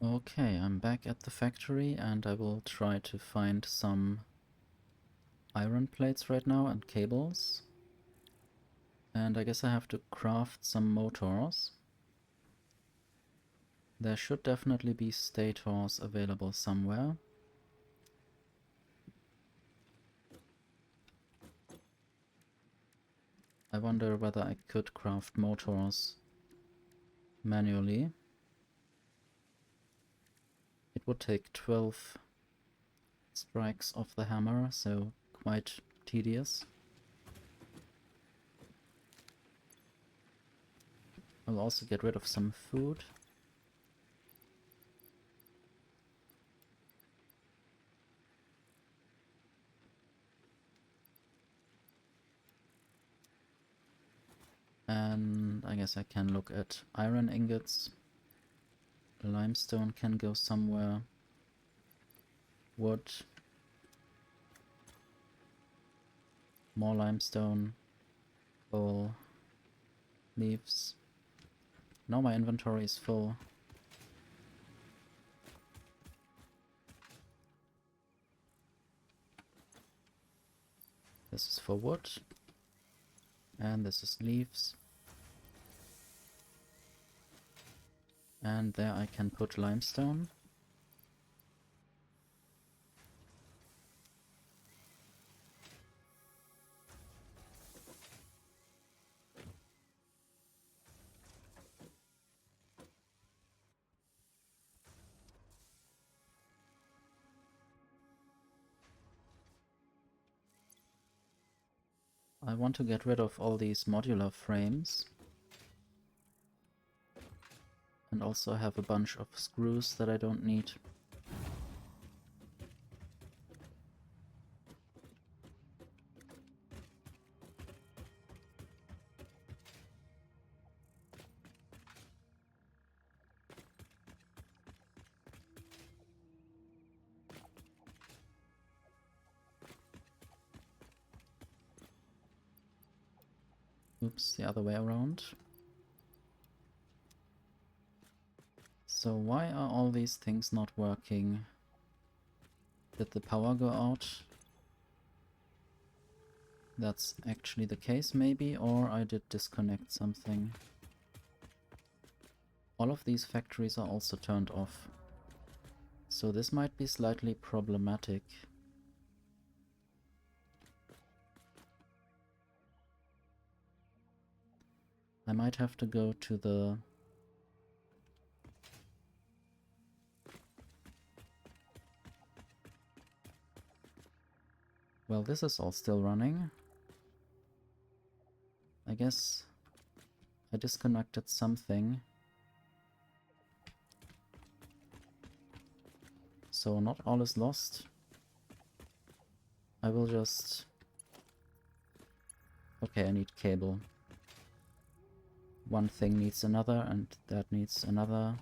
Okay, I'm back at the factory and I will try to find some iron plates right now and cables. And I guess I have to craft some motors. There should definitely be stators available somewhere. I wonder whether I could craft motors manually. It would take 12 strikes of the hammer, so quite tedious. I'll also get rid of some food. And I guess I can look at iron ingots. Limestone can go somewhere. Wood. More limestone. Coal. Leaves. Now my inventory is full. This is for wood. And this is leaves. And there I can put limestone. I want to get rid of all these modular frames. And also have a bunch of screws that I don't need. Oops, the other way around. So why are all these things not working? Did the power go out? That's actually the case maybe, or I did disconnect something. All of these factories are also turned off. So this might be slightly problematic. I might have to go to the... Well, this is all still running. I guess I disconnected something. So not all is lost. I will just... Okay, I need cable. One thing needs another, and that needs another.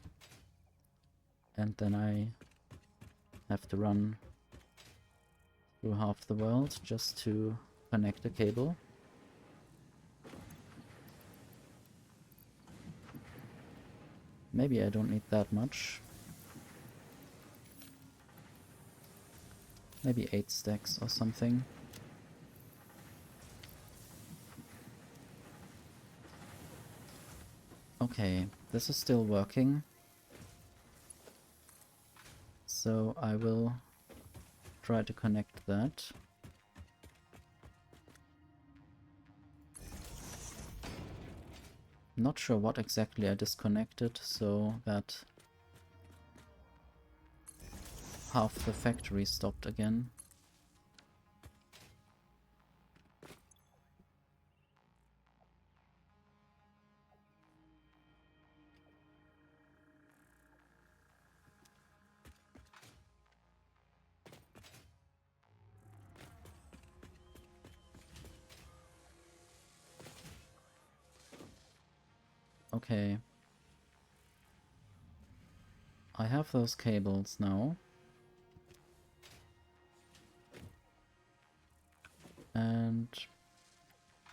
And then I have to run through half the world just to connect a cable. Maybe I don't need that much. Maybe 8 stacks or something. Okay, this is still working. So I will try to connect that. Not sure what exactly I disconnected, so that half the factory stopped again. Okay. I have those cables now. And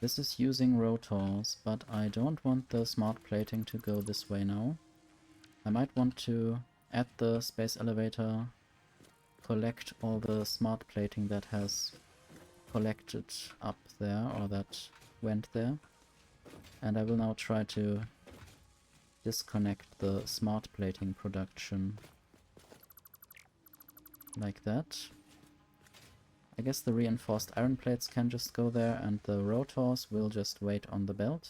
this is using rotors, but I don't want the smart plating to go this way now. I might want to at the space elevator, collect all the smart plating that has collected up there, or that went there. And I will now try to disconnect the smart plating production. Like that. I guess the reinforced iron plates can just go there, and the rotors will just wait on the belt.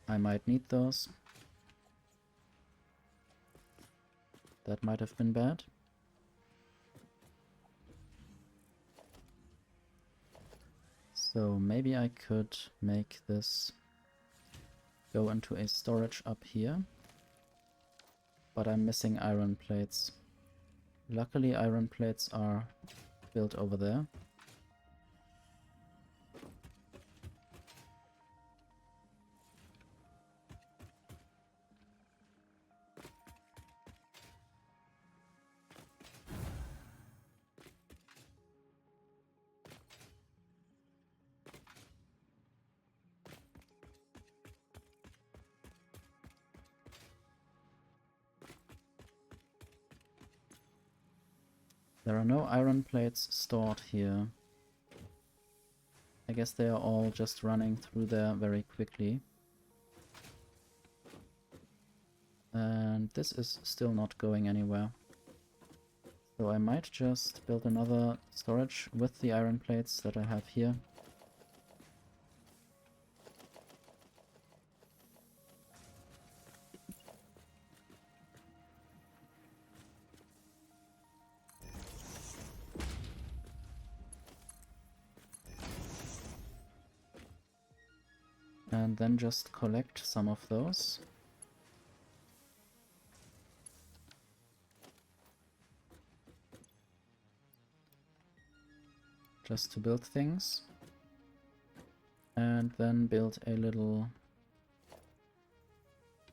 I might need those. That might have been bad. So maybe I could make this go into a storage up here. But I'm missing iron plates. Luckily iron plates are built over there. There are no iron plates stored here. I guess they are all just running through there very quickly. And this is still not going anywhere. So I might just build another storage with the iron plates that I have here. And then just collect some of those. Just to build things. And then build a little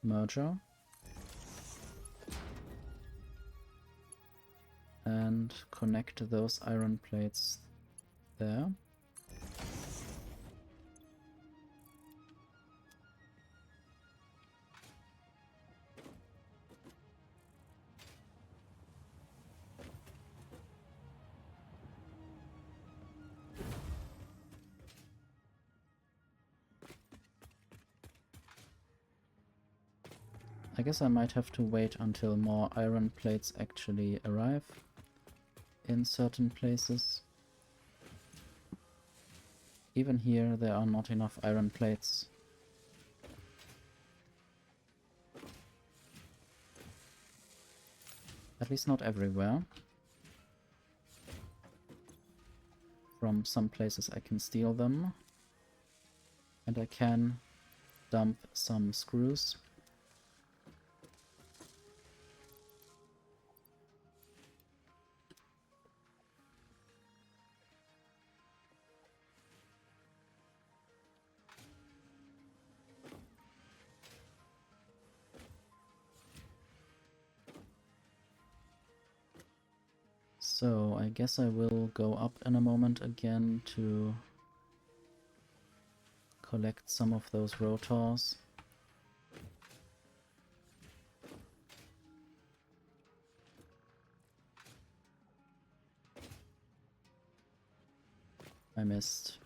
merger. And connect those iron plates there. I guess I might have to wait until more iron plates actually arrive in certain places. Even here there are not enough iron plates. At least not everywhere. From some places I can steal them. And I can dump some screws. So I guess I will go up in a moment again to collect some of those rotors. I missed.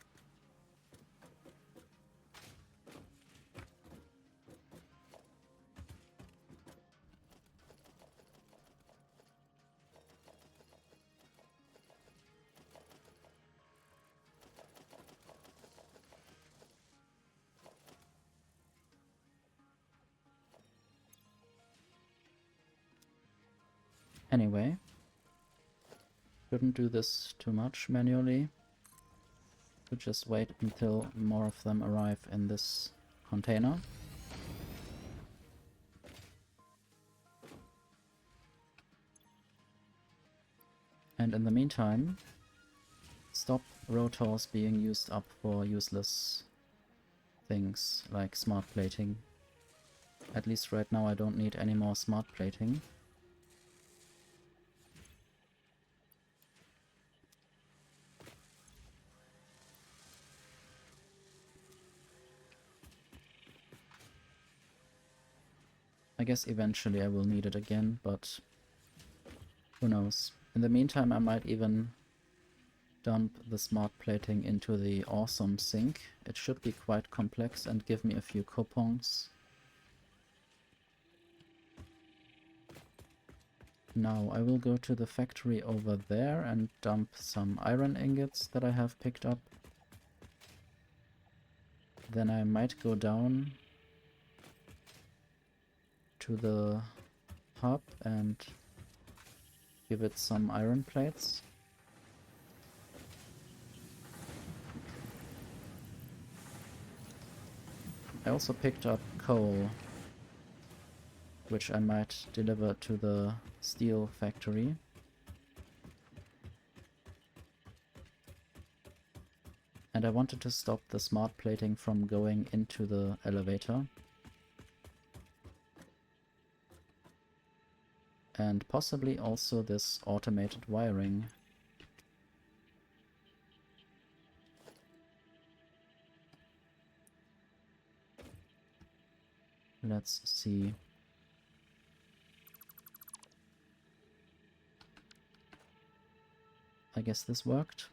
Anyway, shouldn't do this too much manually. Could just wait until more of them arrive in this container. And in the meantime, stop rotors being used up for useless things like smart plating. At least right now I don't need any more smart plating. I guess eventually I will need it again, but who knows. In the meantime, I might even dump the smart plating into the awesome sink. It should be quite complex and give me a few coupons. Now I will go to the factory over there and dump some iron ingots that I have picked up. Then I might go down to the hub and give it some iron plates. I also picked up coal, which I might deliver to the steel factory. And I wanted to stop the smart plating from going into the elevator. And possibly also this automated wiring. Let's see. I guess this worked.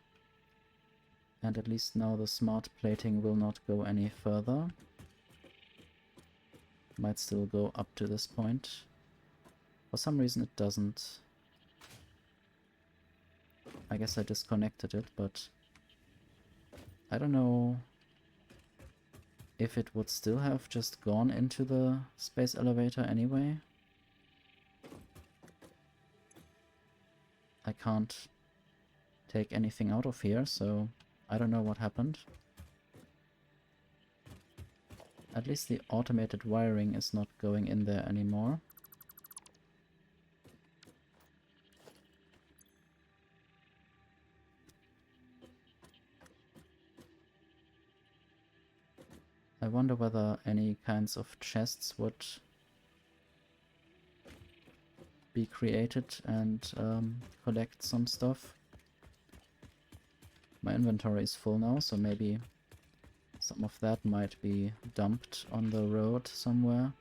And at least now the smart plating will not go any further. Might still go up to this point. For some reason it doesn't. I guess I disconnected it, but I don't know if it would still have just gone into the space elevator anyway. I can't take anything out of here, so I don't know what happened. At least the automated wiring is not going in there anymore. I wonder whether any kinds of chests would be created and collect some stuff. My inventory is full now, so maybe some of that might be dumped on the road somewhere.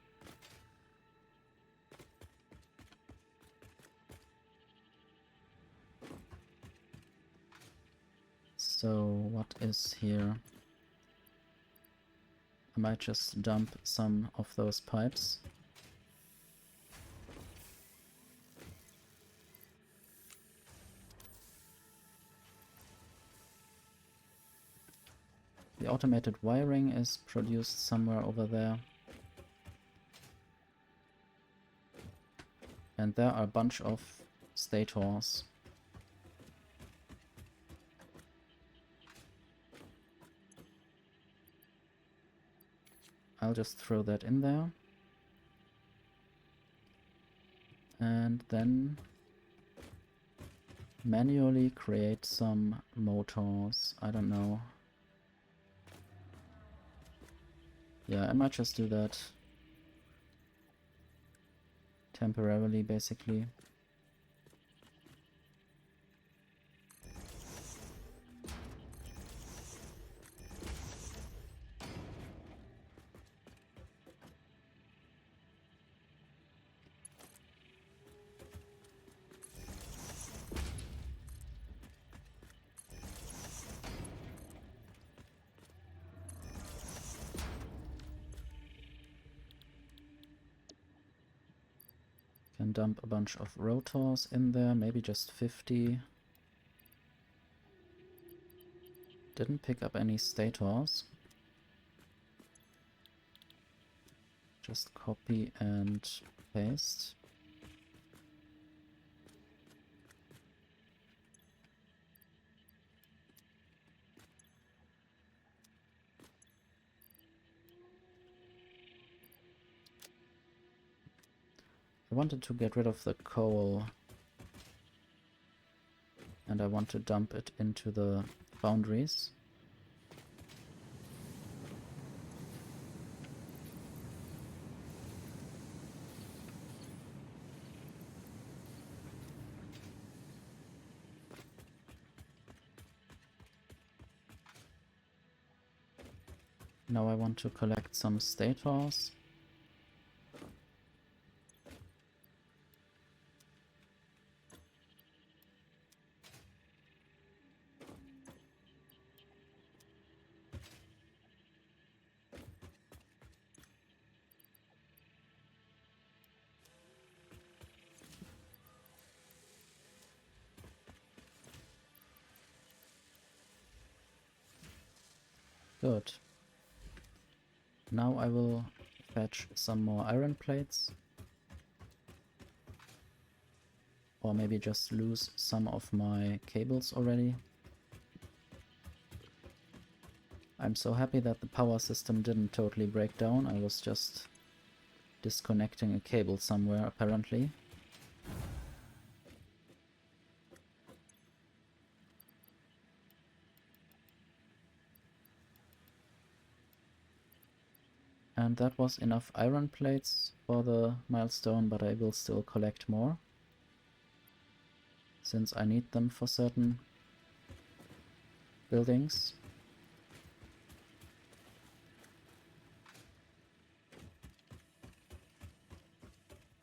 So what is here? I might just dump some of those pipes. The automated wiring is produced somewhere over there. And there are a bunch of stators. I'll just throw that in there. And then manually create some motors. I don't know. Yeah, I might just do that temporarily, basically. Can dump a bunch of rotors in there, maybe just 50. Didn't pick up any stators. Just copy and paste. I wanted to get rid of the coal, and I want to dump it into the foundries. Now I want to collect some stators. Good. Now I will fetch some more iron plates. Or maybe just lose some of my cables already. I'm so happy that the power system didn't totally break down. I was just disconnecting a cable somewhere, apparently. And that was enough iron plates for the milestone, but I will still collect more, since I need them for certain buildings.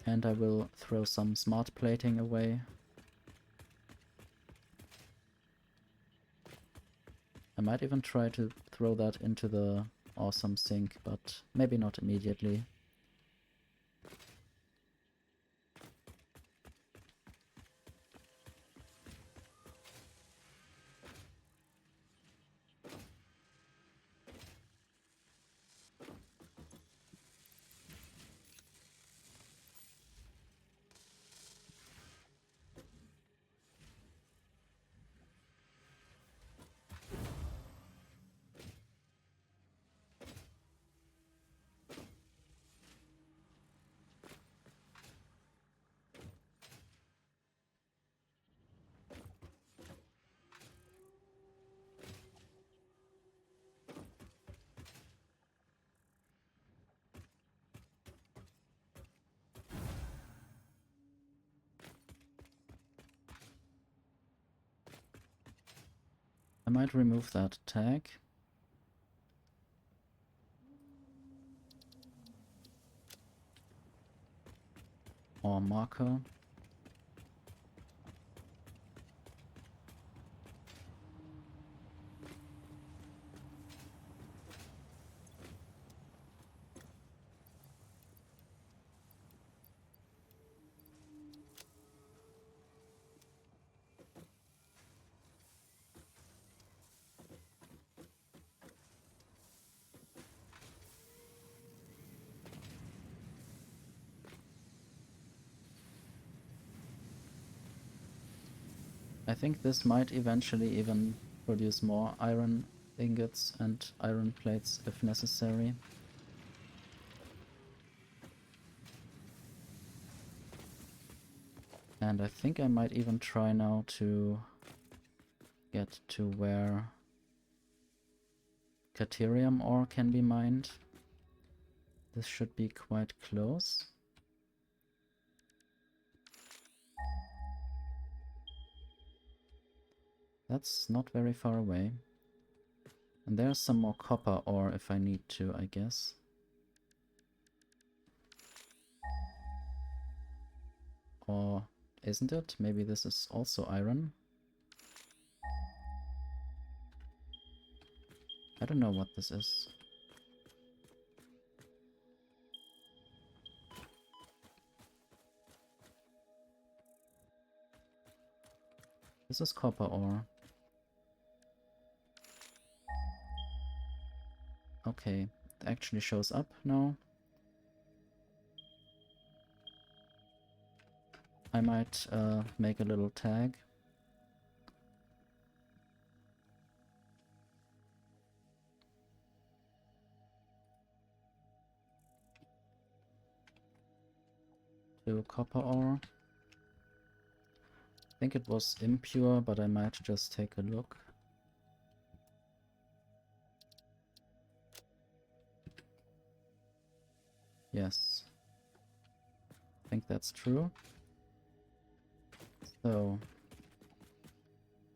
And I will throw some smart plating away. I might even try to throw that into the awesome sink, but maybe not immediately. I might remove that tag. Or marker. I think this might eventually even produce more iron ingots and iron plates if necessary. And I think I might even try now to get to where Caterium ore can be mined. This should be quite close. That's not very far away. And there's some more copper ore if I need to, I guess. Or isn't it? Maybe this is also iron. I don't know what this is. This is copper ore. Okay, it actually shows up now. I might make a little tag. To copper ore. I think it was impure, but I might just take a look. Yes. I think that's true. So,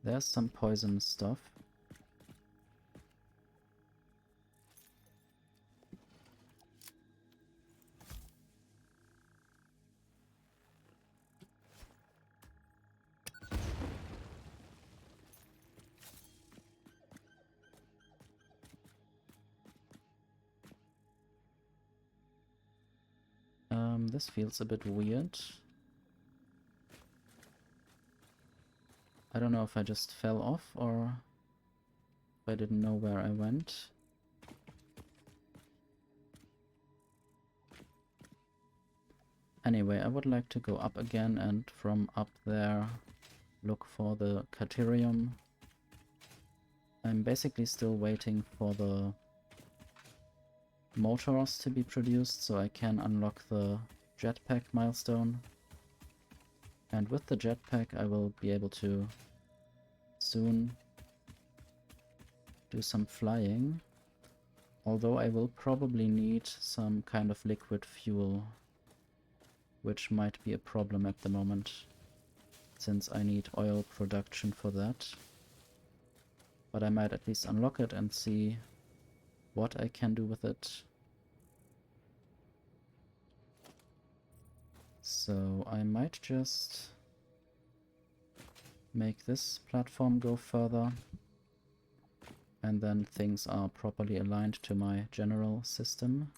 there's some poison stuff. This feels a bit weird. I don't know if I just fell off or if I didn't know where I went. Anyway, I would like to go up again and from up there look for the Caterium. I'm basically still waiting for the motors to be produced so I can unlock the jetpack milestone. And with the jetpack I will be able to soon do some flying. Although I will probably need some kind of liquid fuel, which might be a problem at the moment, since I need oil production for that. But I might at least unlock it and see what I can do with it. So I might just make this platform go further, and then things are properly aligned to my general system.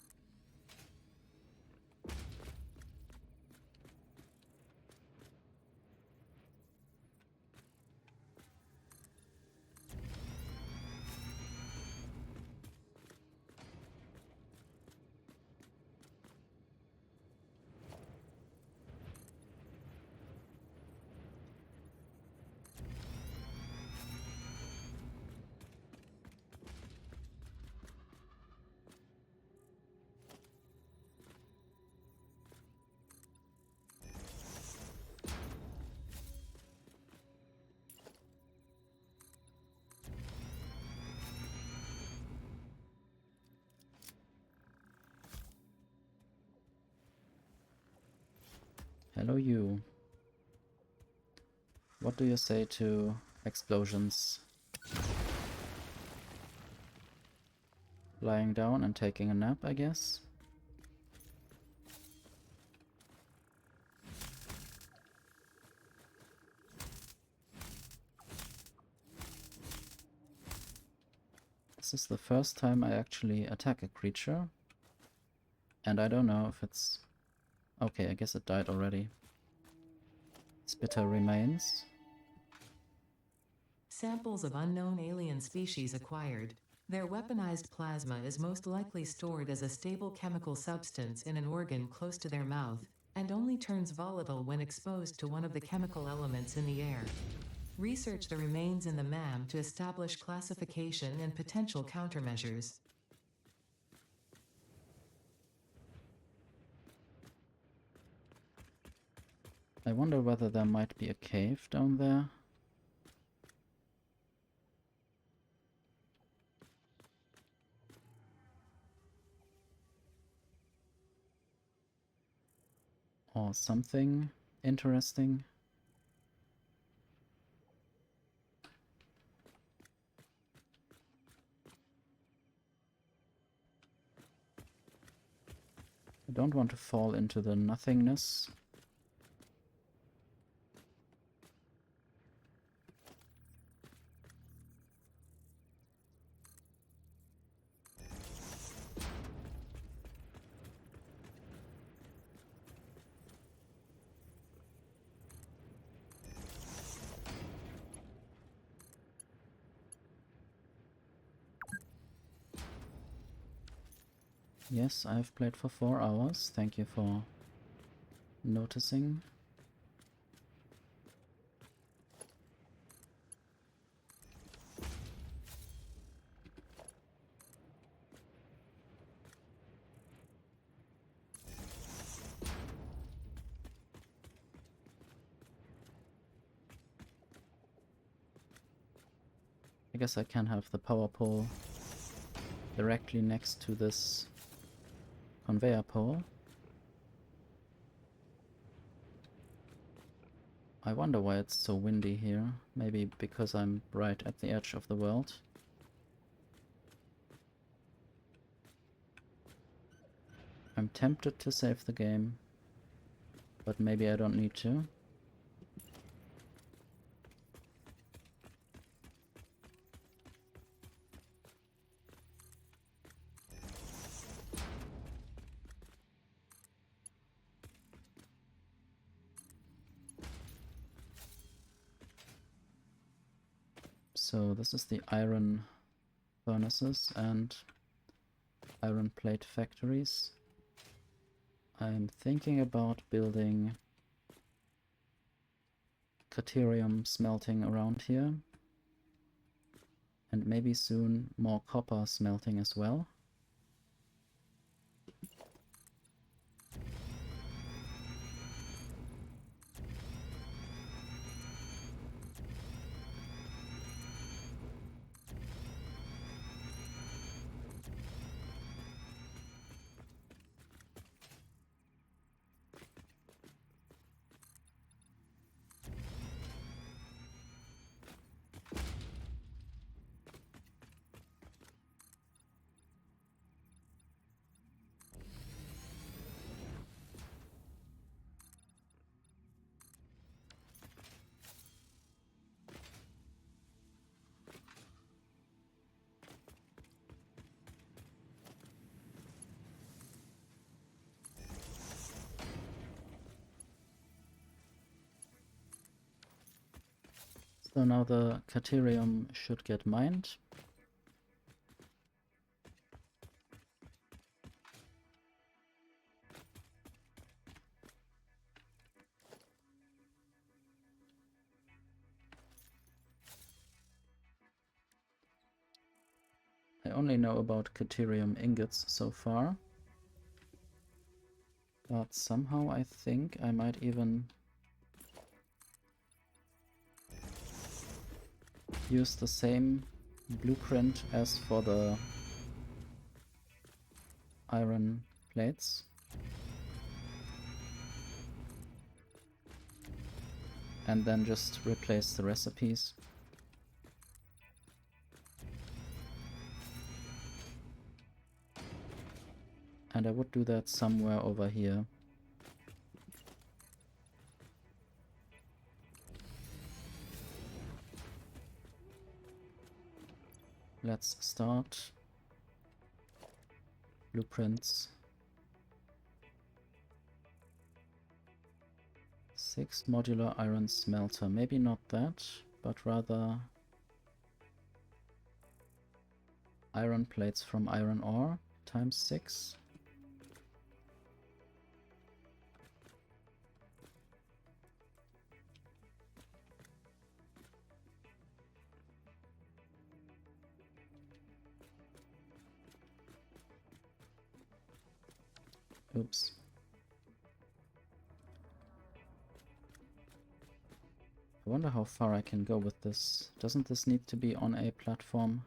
Hello you. What do you say to explosions? Lying down and taking a nap, I guess? This is the first time I actually attack a creature. And I don't know if it's... Okay, I guess it died already. Spitter remains. Samples of unknown alien species acquired. Their weaponized plasma is most likely stored as a stable chemical substance in an organ close to their mouth, and only turns volatile when exposed to one of the chemical elements in the air. Research the remains in the MAM to establish classification and potential countermeasures. I wonder whether there might be a cave down there. Or something interesting. I don't want to fall into the nothingness. Yes, I've played for 4 hours. Thank you for noticing. I guess I can have the power pole directly next to this conveyor pole. I wonder why it's so windy here. Maybe because I'm right at the edge of the world. I'm tempted to save the game, but maybe I don't need to. So this is the iron furnaces and iron plate factories. I'm thinking about building Caterium smelting around here. And maybe soon more copper smelting as well. So now the Caterium should get mined. I only know about Caterium ingots so far. But somehow I think I might even use the same blueprint as for the iron plates. And then just replace the recipes. And I would do that somewhere over here. Let's start. Blueprints. 6 modular iron smelter. Maybe not that, but rather iron plates from iron ore times 6. Oops. I wonder how far I can go with this. Doesn't this need to be on a platform?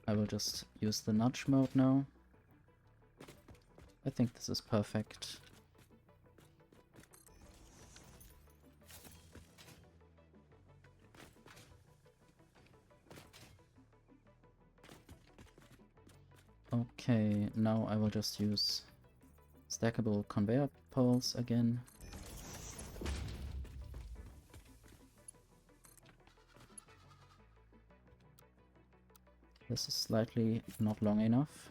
I will just use the nudge mode now. I think this is perfect. Okay, now I will just use stackable conveyor poles again. This is slightly not long enough.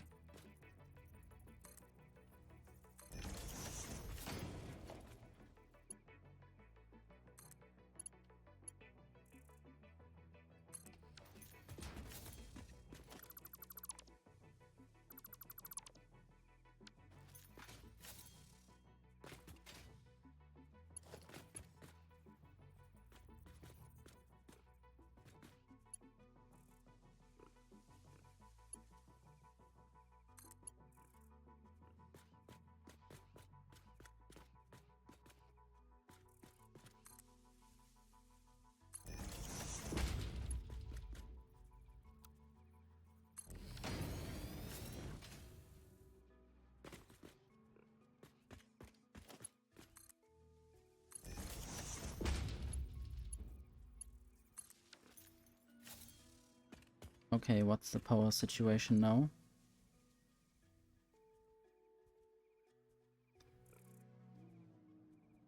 Okay, what's the power situation now?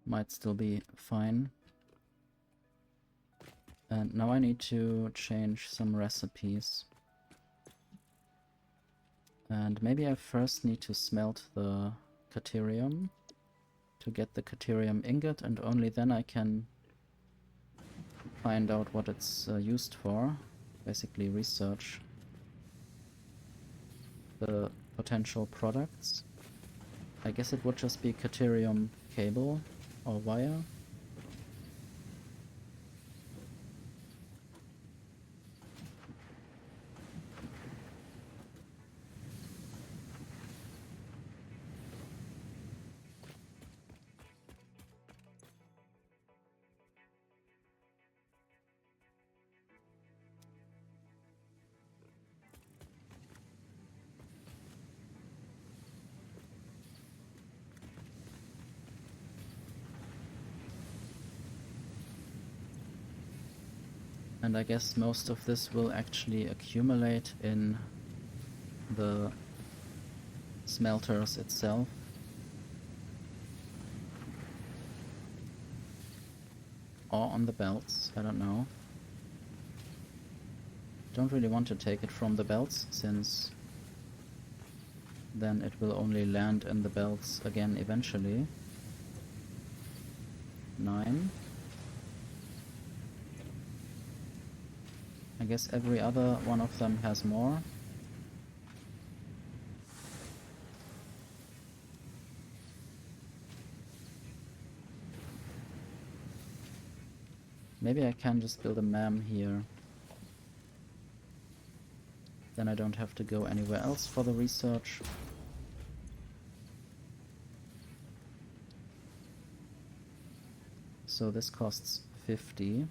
Might still be fine. And now I need to change some recipes. And maybe I first need to smelt the Caterium to get the Caterium ingot, and only then I can find out what it's used for. basically research the potential products. I guess it would just be Caterium cable or wire. And I guess most of this will actually accumulate in the smelters itself. Or on the belts, I don't know. Don't really want to take it from the belts, since then it will only land in the belts again eventually. 9. I guess every other one of them has more. Maybe I can just build a MAM here. Then I don't have to go anywhere else for the research. So this costs 50.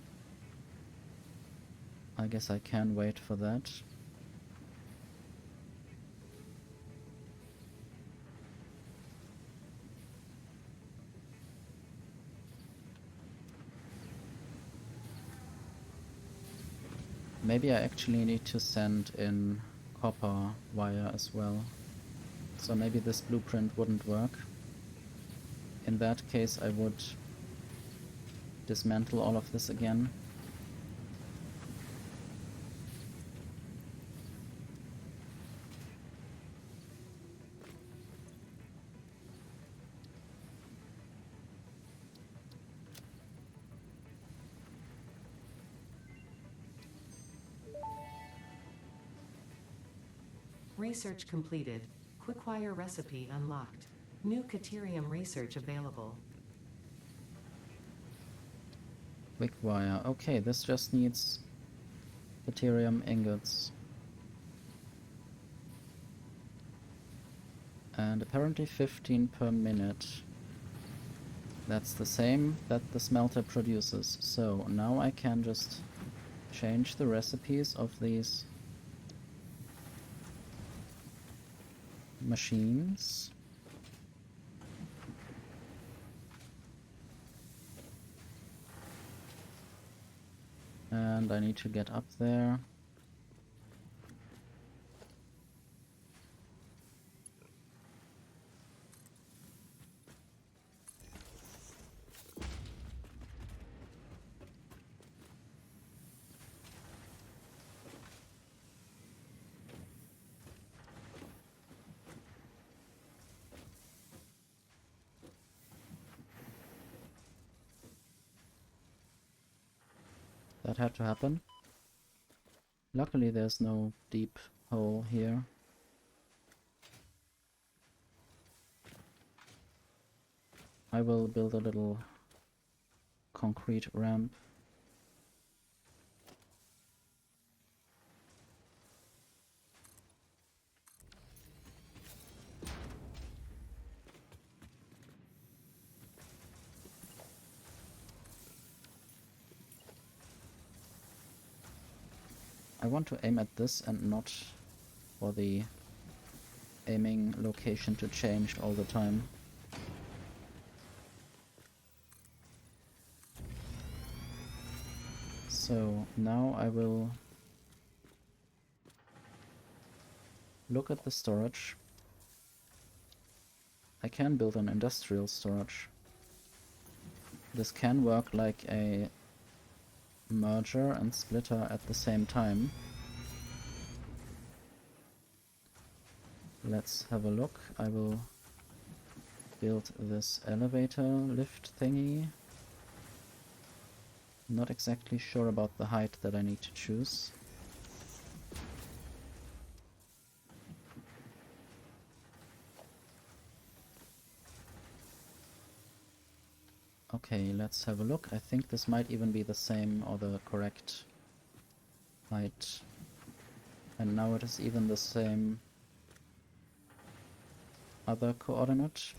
I guess I can wait for that. Maybe I actually need to send in copper wire as well. So maybe this blueprint wouldn't work. In that case, I would dismantle all of this again. Research completed. Quickwire recipe unlocked. New Caterium research available. Quick wire. Okay, this just needs Deuterium ingots. And apparently 15 per minute. That's the same that the smelter produces. So now I can just change the recipes of these machines. And I need to get up there. That had to happen. Luckily there's no deep hole here. I will build a little concrete ramp. I want to aim at this and not for the aiming location to change all the time. So now I will look at the storage. I can build an industrial storage. This can work like a merger and splitter at the same time. Let's have a look. I will build this elevator lift thingy. Not exactly sure about the height that I need to choose. Okay, let's have a look. I think this might even be the same or the correct height. And now it is even the same other coordinate.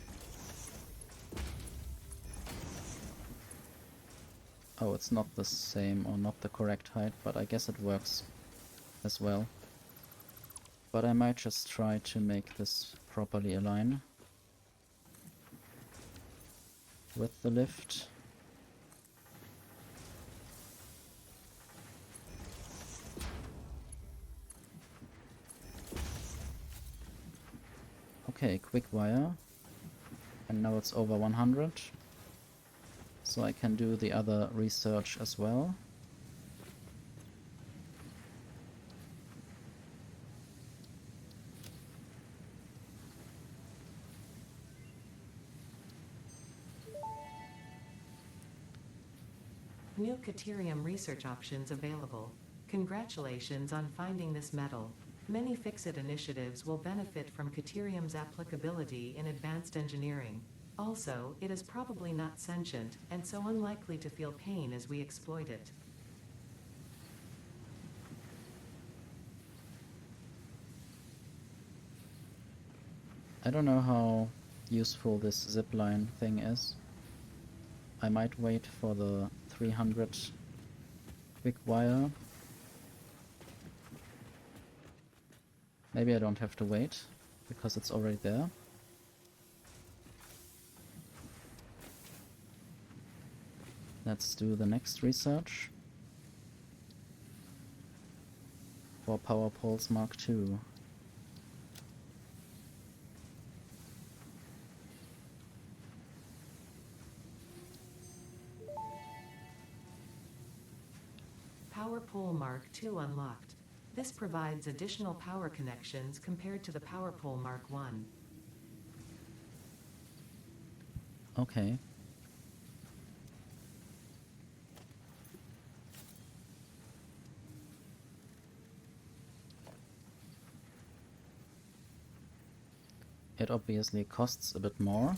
Oh, it's not the same or not the correct height, but I guess it works as well. But I might just try to make this properly align with the lift. Okay, quick wire. And now it's over 100. So I can do the other research as well. New Caterium research options available. Congratulations on finding this metal. Many Fix-It initiatives will benefit from Caterium's applicability in advanced engineering. Also, it is probably not sentient, and so unlikely to feel pain as we exploit it. I don't know how useful this zipline thing is. I might wait for the 300 quick wire. Maybe I don't have to wait, because it's already there. Let's do the next research. For Power Poles Mark II. Power Pole Mark II unlocked. This provides additional power connections compared to the Power Pole Mark I. Okay. It obviously costs a bit more.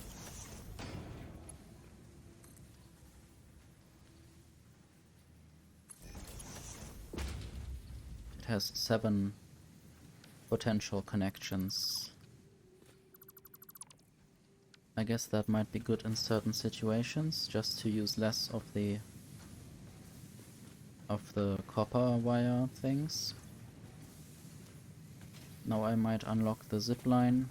It has 7 potential connections. I guess that might be good in certain situations, just to use less of the copper wire things. Now I might unlock the zipline.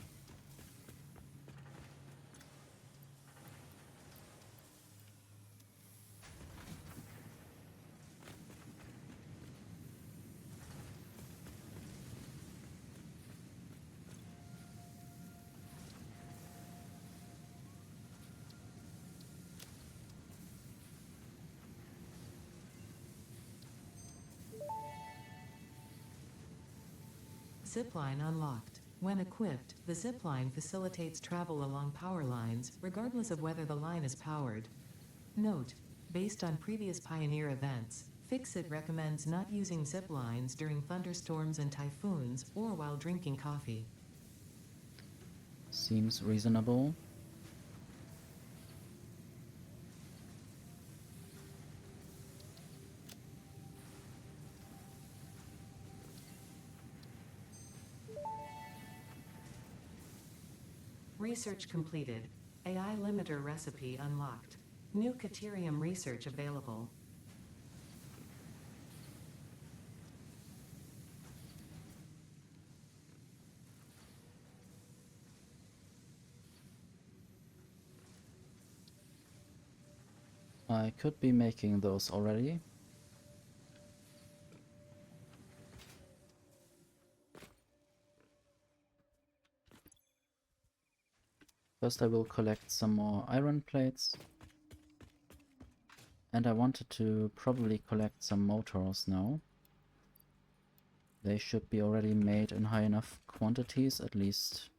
Zipline unlocked. When equipped, the zipline facilitates travel along power lines, regardless of whether the line is powered. Note: based on previous Pioneer events, Fix-It recommends not using ziplines during thunderstorms and typhoons, or while drinking coffee. Seems reasonable. Research completed. AI limiter recipe unlocked. New Caterium research available. I could be making those already. First I will collect some more iron plates. And I wanted to probably collect some motors now. They should be already made in high enough quantities, at least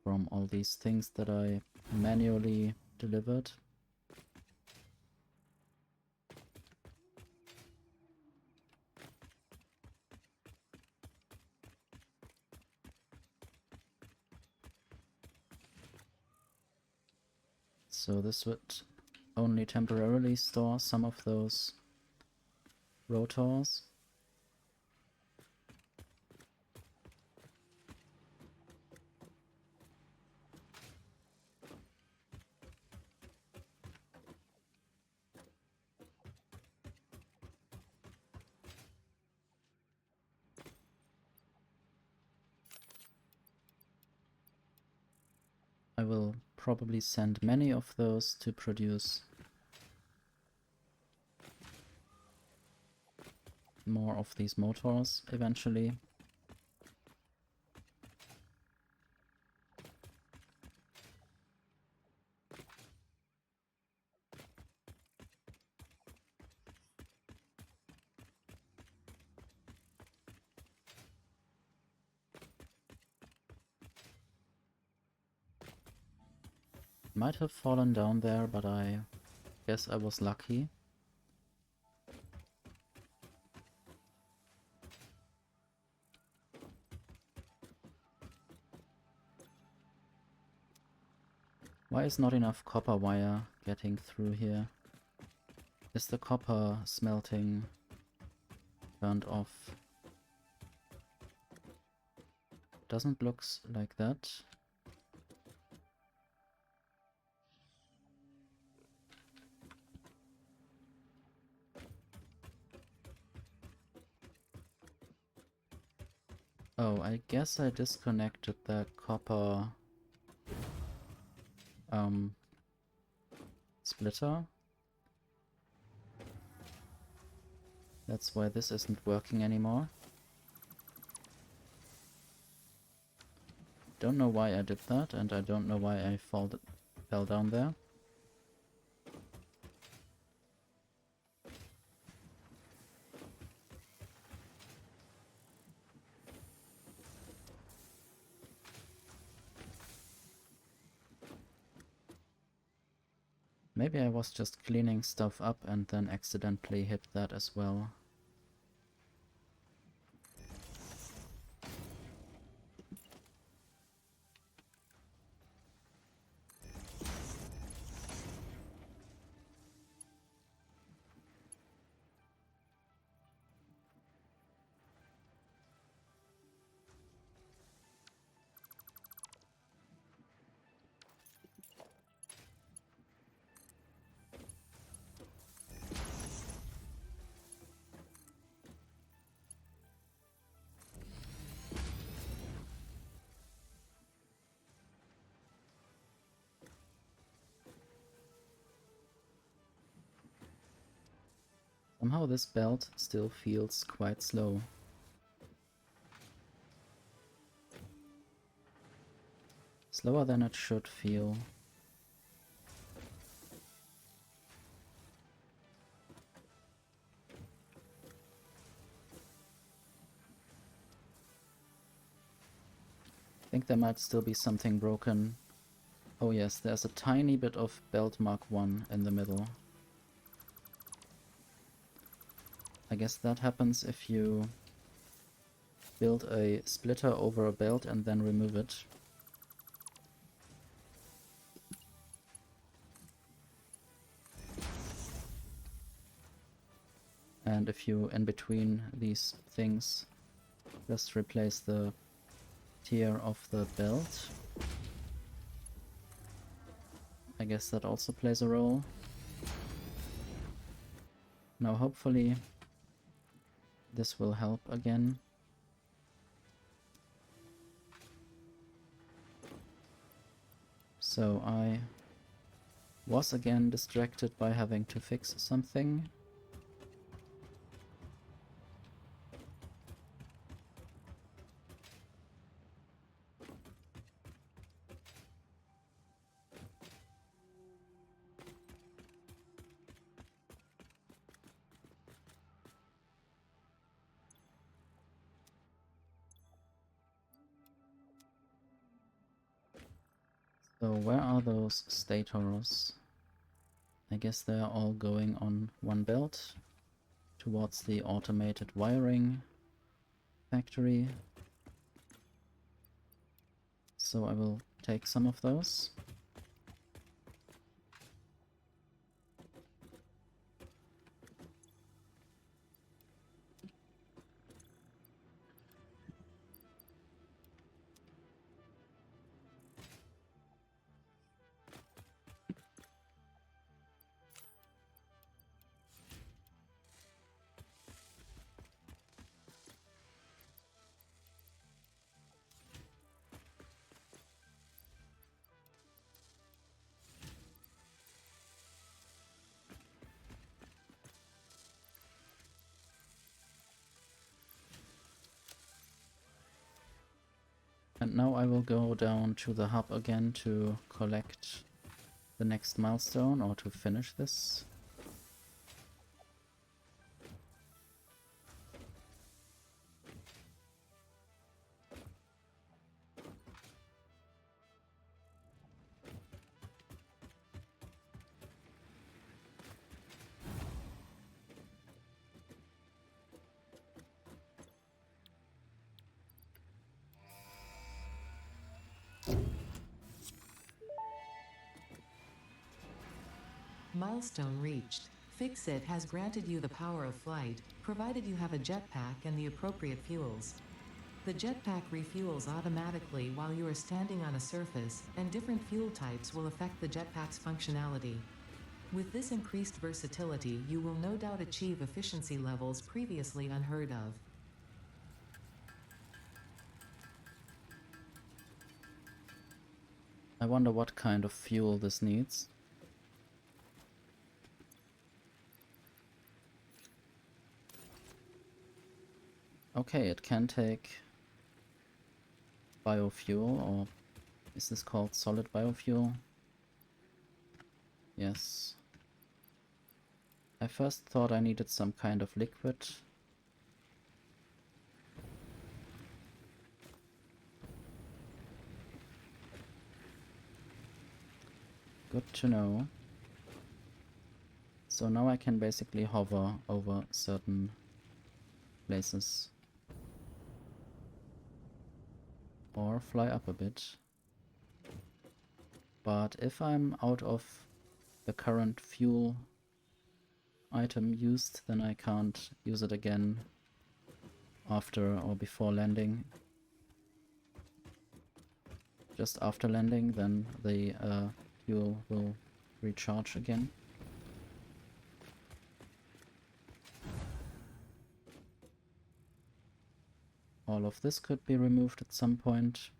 from all these things that I manually delivered. So this would only temporarily store some of those rotors. I will probably send many of those to produce more of these motors eventually. Might have fallen down there, but I guess I was lucky. Why is not enough copper wire getting through here? Is the copper smelting turned off? Doesn't look like that. Oh, I guess I disconnected that copper splitter. That's why this isn't working anymore. Don't know why I did that, and I don't know why I fell down there. Maybe I was just cleaning stuff up and then accidentally hit that as well. Somehow this belt still feels quite slow. Slower than it should feel. I think there might still be something broken. Oh yes, there's a tiny bit of belt mark 1 in the middle. I guess that happens if you build a splitter over a belt and then remove it. And if you, in between these things, just replace the tier of the belt. I guess that also plays a role. Now hopefully this will help again. So I was again distracted by having to fix something. So where are those stators? I guess they're all going on one belt towards the automated wiring factory. So I will take some of those. And now I will go down to the hub again to collect the next milestone, or to finish this. Milestone reached. Fix-It has granted you the power of flight, provided you have a jetpack and the appropriate fuels. The jetpack refuels automatically while you are standing on a surface, and different fuel types will affect the jetpack's functionality. With this increased versatility, you will no doubt achieve efficiency levels previously unheard of. I wonder what kind of fuel this needs. Okay, it can take biofuel, or is this called solid biofuel? Yes. I first thought I needed some kind of liquid. Good to know. So now I can basically hover over certain places. Or fly up a bit. But if I'm out of the current fuel item used, then I can't use it again after or before landing. Just after landing, then the fuel will recharge again. All of this could be removed at some point.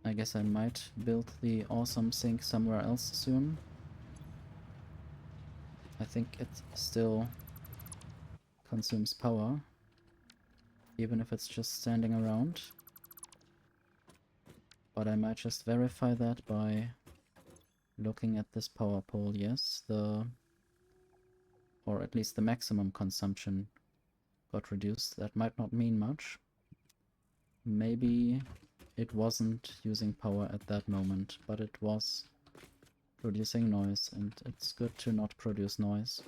I guess I might build the awesome sink somewhere else soon. I think it still consumes power, even if it's just standing around. But I might just verify that by looking at this power pole. Yes, or at least the maximum consumption got reduced. That might not mean much. Maybe it wasn't using power at that moment, but it was producing noise, and it's good to not produce noise.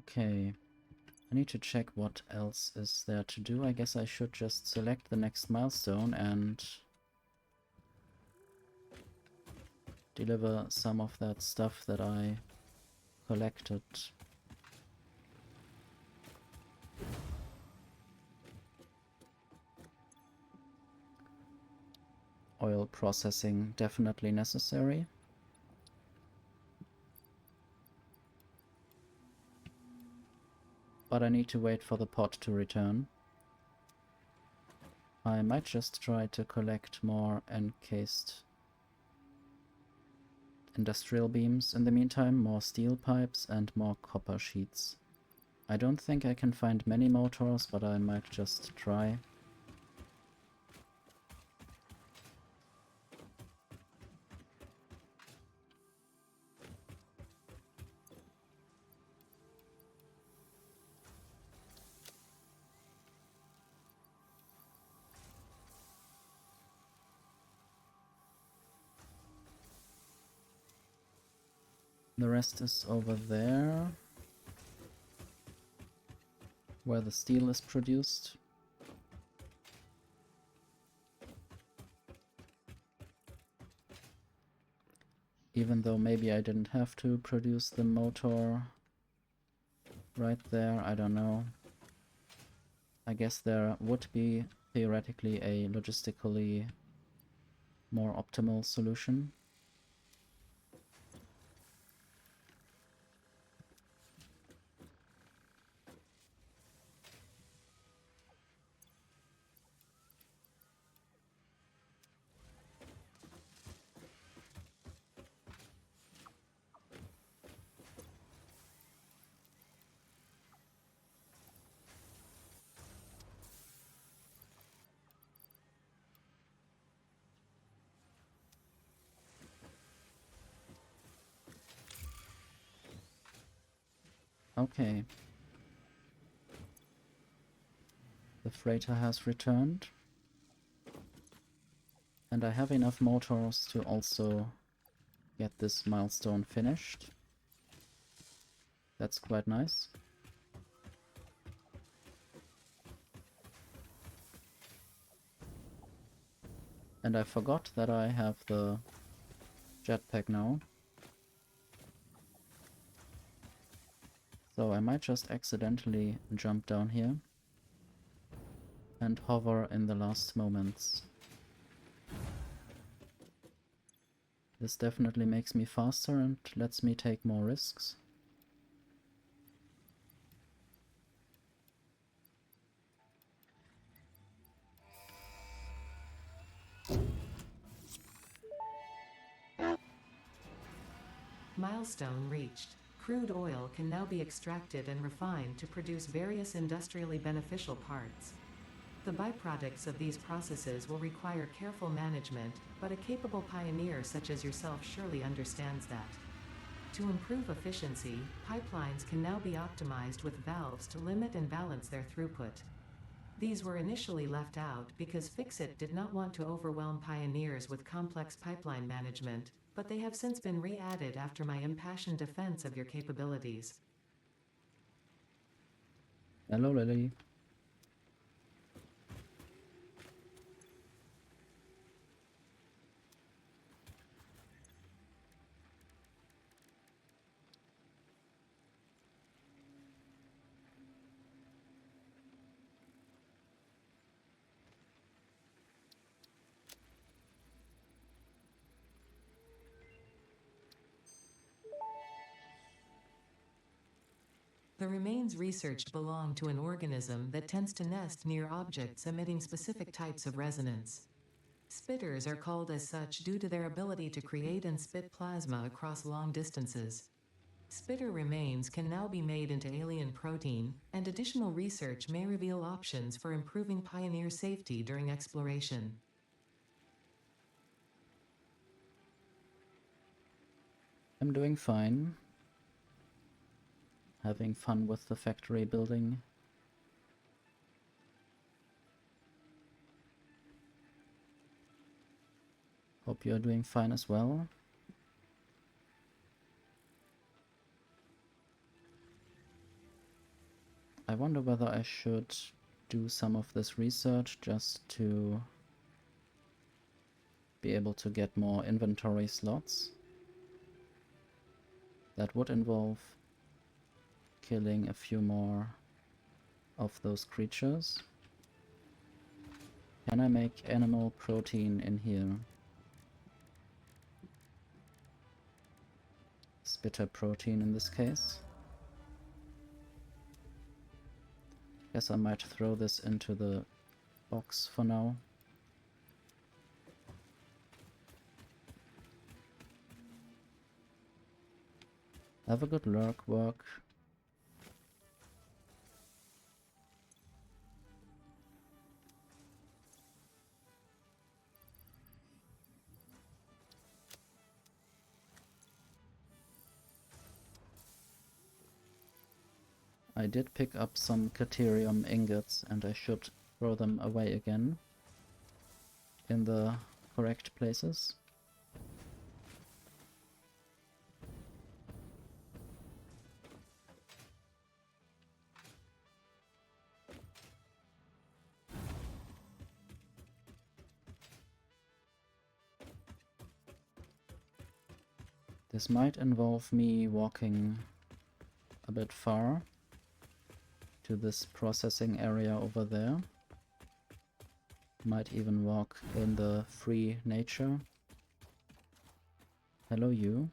Okay, I need to check what else is there to do. I guess I should just select the next milestone and deliver some of that stuff that I collected. Oil processing definitely necessary. But I need to wait for the pot to return. I might just try to collect more encased industrial beams in the meantime, more steel pipes and more copper sheets. I don't think I can find many motors, but I might just try. The rest is over there, where the steel is produced. Even though maybe I didn't have to produce the motor right there, I don't know. I guess there would be theoretically a logistically more optimal solution. Okay. The freighter has returned. And I have enough motors to also get this milestone finished. That's quite nice. And I forgot that I have the jetpack now. So I might just accidentally jump down here and hover in the last moments. This definitely makes me faster and lets me take more risks. Milestone reached. Crude oil can now be extracted and refined to produce various industrially beneficial parts. The byproducts of these processes will require careful management, but a capable pioneer such as yourself surely understands that. To improve efficiency, pipelines can now be optimized with valves to limit and balance their throughput. These were initially left out because Fixit did not want to overwhelm pioneers with complex pipeline management, but they have since been re-added after my impassioned defense of your capabilities. Hello, Lily. The remains researched belong to an organism that tends to nest near objects emitting specific types of resonance. Spitters are called as such due to their ability to create and spit plasma across long distances. Spitter remains can now be made into alien protein, and additional research may reveal options for improving pioneer safety during exploration. I'm doing fine. Having fun with the factory building. Hope you're doing fine as well. I wonder whether I should do some of this research just to be able to get more inventory slots. That would involve killing a few more of those creatures. Can I make animal protein in here? Spitter protein in this case. Guess I might throw this into the box for now. Have a good lurk work. I did pick up some Caterium ingots and I should throw them away again in the correct places. This might involve me walking a bit far to this processing area over there. Might even walk in the free nature. Hello, you.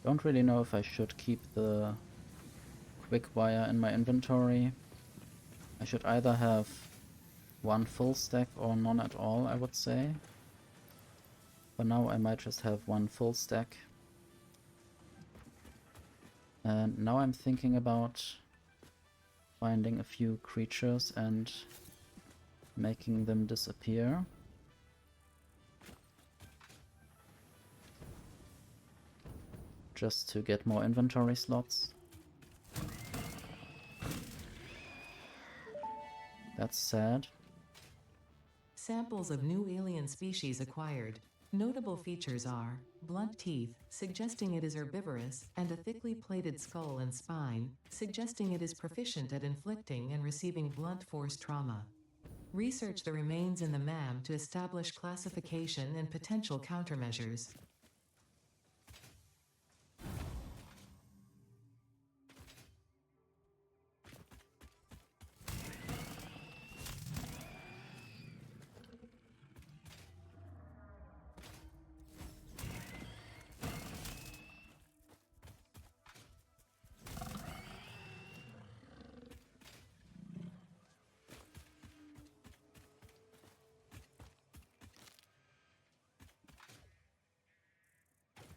Don't really know if I should keep the quick wire in my inventory. I should either have one full stack or none at all, I would say. For now I might just have one full stack. And now I'm thinking about finding a few creatures and making them disappear. Just to get more inventory slots. That's sad. Samples of new alien species acquired. Notable features are blunt teeth, suggesting it is herbivorous, and a thickly plated skull and spine, suggesting it is proficient at inflicting and receiving blunt force trauma. Research the remains in the MAM to establish classification and potential countermeasures.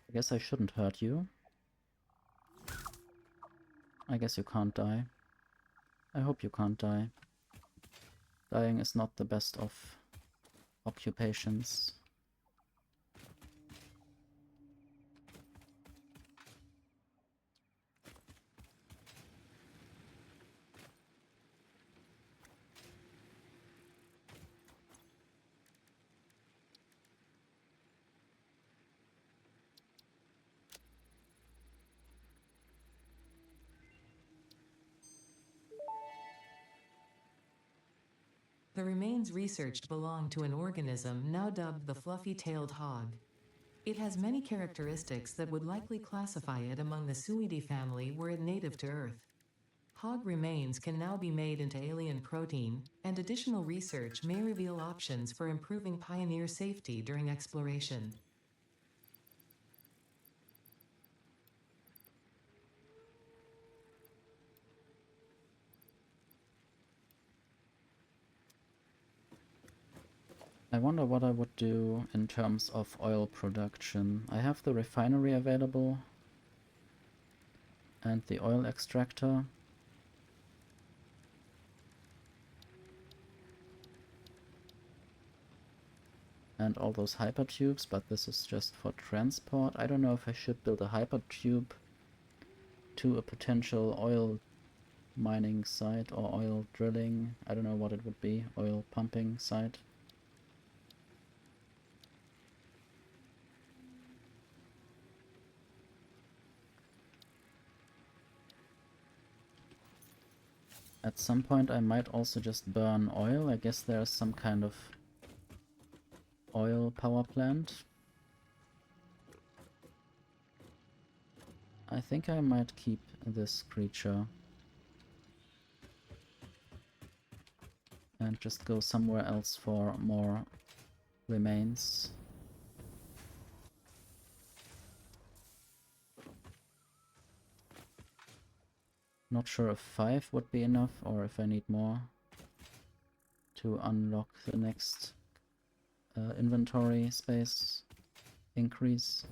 I guess I shouldn't hurt you. I guess you can't die. I hope you can't die. Dying is not the best of occupations. The remains researched belong to an organism now dubbed the fluffy-tailed hog. It has many characteristics that would likely classify it among the Suidae family were it native to Earth. Hog remains can now be made into alien protein, and additional research may reveal options for improving pioneer safety during exploration. I wonder what I would do in terms of oil production. I have the refinery available and the oil extractor. And all those hypertubes, but this is just for transport. I don't know if I should build a hypertube to a potential oil mining site or oil drilling. I don't know what it would be. Oil pumping site. At some point I might also just burn oil. I guess there's some kind of oil power plant. I think I might keep this creature and just go somewhere else for more remains. Not sure if 5 would be enough or if I need more to unlock the next inventory space increase.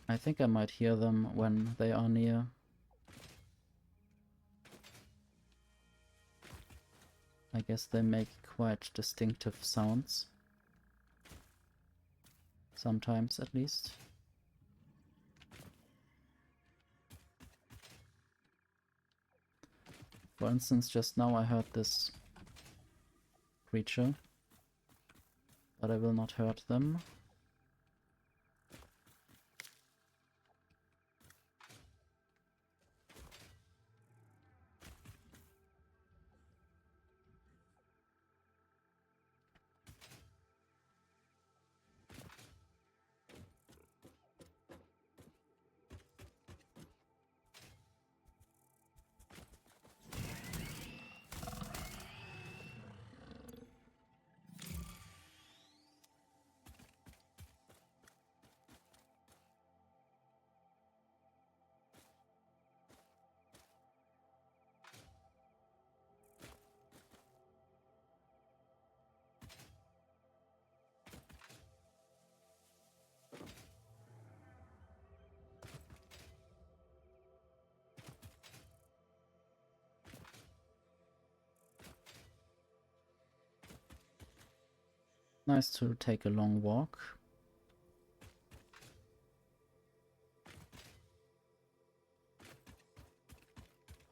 I think I might hear them when they are near. I guess they make quite distinctive sounds. Sometimes, at least. For instance, just now I heard this creature, but I will not hurt them. Nice to take a long walk.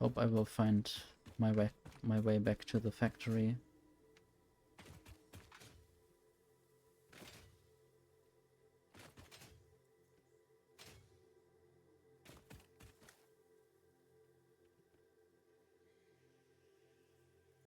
Hope I will find my way back to the factory